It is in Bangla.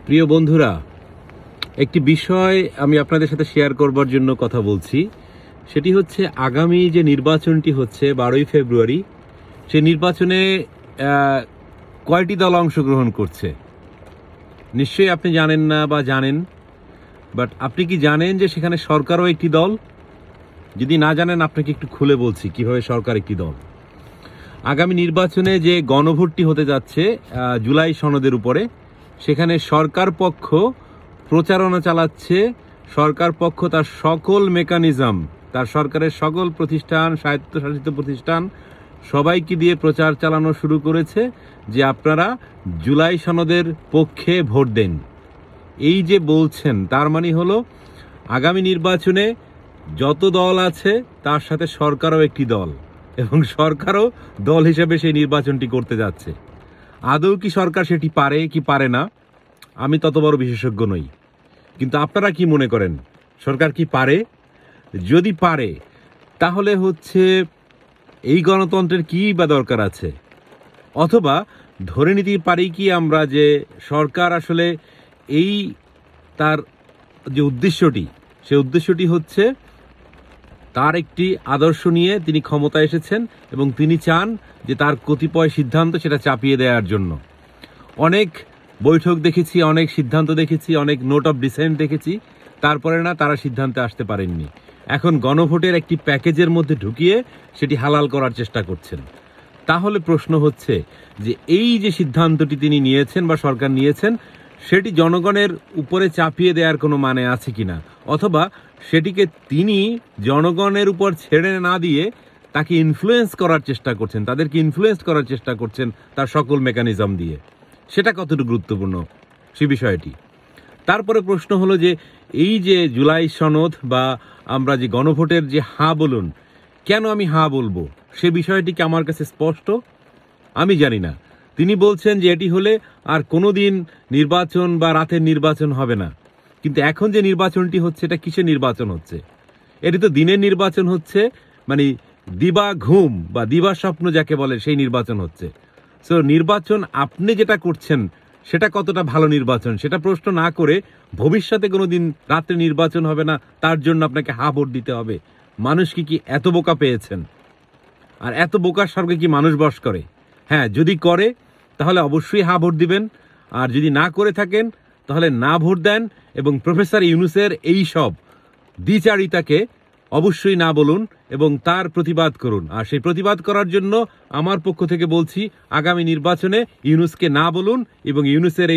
প্রিয় বন্ধুরা, একটি বিষয় আমি আপনাদের সাথে শেয়ার করবার জন্য কথা বলছি। সেটি হচ্ছে আগামী যে নির্বাচনটি হচ্ছে 12ই ফেব্রুয়ারি, সেই নির্বাচনে কয়টি দল অংশগ্রহণ করছে নিশ্চয়ই আপনি জানেন না বা জানেন, বাট আপনি কি জানেন যে সেখানে সরকারও একটি দল? যদি না জানেন আপনাকে একটু খুলে বলছি কিভাবে সরকার একটি দল। আগামী নির্বাচনে যে গণভোটটি হতে যাচ্ছে জুলাই সনদের উপরে, সেখানে সরকার পক্ষ প্রচারণা চালাচ্ছে। সরকার পক্ষ তার সকল মেকানিজম, তার সরকারের সকল প্রতিষ্ঠান, স্বায়ত্তশাসিত প্রতিষ্ঠান সবাইকে দিয়ে প্রচার চালানো শুরু করেছে যে আপনারা জুলাই সনদের পক্ষে ভোট দেন। এই যে বলছেন, তার মানে হলো আগামী নির্বাচনে যত দল আছে তার সাথে সরকারও একটি দল, এবং সরকারও দল হিসেবে সেই নির্বাচনটি করতে যাচ্ছে। আদৌ কি সরকার সেটি পারে কি পারে না, আমি তত বড় বিশেষজ্ঞ নই, কিন্তু আপনারা কি মনে করেন সরকার কি পারে? যদি পারে তাহলে হচ্ছে এই গণতন্ত্রের কি বা দরকার আছে? অথবা ধরে নিতে পারি কি আমরা যে সরকার আসলে এই তার যে উদ্দেশ্যটি, সেই উদ্দেশ্যটি হচ্ছে তার একটি আদর্শ নিয়ে তিনি ক্ষমতায় এসেছেন এবং তিনি চান যে তার কতিপয় সিদ্ধান্ত সেটা চাপিয়ে দেওয়ার জন্য। অনেক বৈঠক দেখেছি, অনেক সিদ্ধান্ত দেখেছি, অনেক নোট অফ ডিসেন্ট দেখেছি, তারপরে না তারা সিদ্ধান্তে আসতে পারেননি। এখন গণভোটের একটি প্যাকেজের মধ্যে ঢুকিয়ে সেটি হালাল করার চেষ্টা করছেন। তাহলে প্রশ্ন হচ্ছে যে এই যে সিদ্ধান্তটি তিনি নিয়েছেন বা সরকার নিয়েছেন, সেটি জনগণের উপরে চাপিয়ে দেওয়ার কোনো মানে আছে কিনা, অথবা সেটিকে তিনি জনগণের উপর ছেড়ে না দিয়ে তাকে ইনফ্লুয়েন্স করার চেষ্টা করছেন, তাদেরকে ইনফ্লুয়েন্স করার চেষ্টা করছেন তার সকল মেকানিজম দিয়ে। সেটা কতটুকু গুরুত্বপূর্ণ সে বিষয়টি। তারপরে প্রশ্ন হলো যে এই যে জুলাই সনদ বা আমরা যে গণভোটের যে হ্যাঁ বলুন, কেন আমি হ্যাঁ বলবো সে বিষয়টি কি আমার কাছে স্পষ্ট? আমি জানি না। তিনি বলছেন যে এটি হলে আর কোনোদিন নির্বাচন বা রাতের নির্বাচন হবে না, কিন্তু এখন যে নির্বাচনটি হচ্ছে এটা কিসের নির্বাচন হচ্ছে? এটি তো দিনের নির্বাচন হচ্ছে, মানে দিবা ঘুম বা দিবা স্বপ্ন যাকে বলে সেই নির্বাচন হচ্ছে। সো নির্বাচন আপনি যেটা করছেন সেটা কতটা ভালো নির্বাচন সেটা প্রশ্ন না করে ভবিষ্যতে কোনোদিন রাত্রে নির্বাচন হবে না তার জন্য আপনাকে হা ভোট দিতে হবে। মানুষ কি এত বোকা পেয়েছেন? আর এত বোকার স্বর্গে কি মানুষ বস করে? হ্যাঁ, যদি করে তাহলে অবশ্যই হা ভোট দিবেন, আর যদি না করে থাকেন তাহলে না ভোট দেন, এবং প্রফেসর ইউনূসের এই সব দ্বিচারিতাকে অবশ্যই না বলুন এবং তার প্রতিবাদ করুন। আর সেই প্রতিবাদ করার জন্য আমার পক্ষ থেকে বলছি, আগামী নির্বাচনে ইউনূসকে না বলুন এবং ইউনূসের এই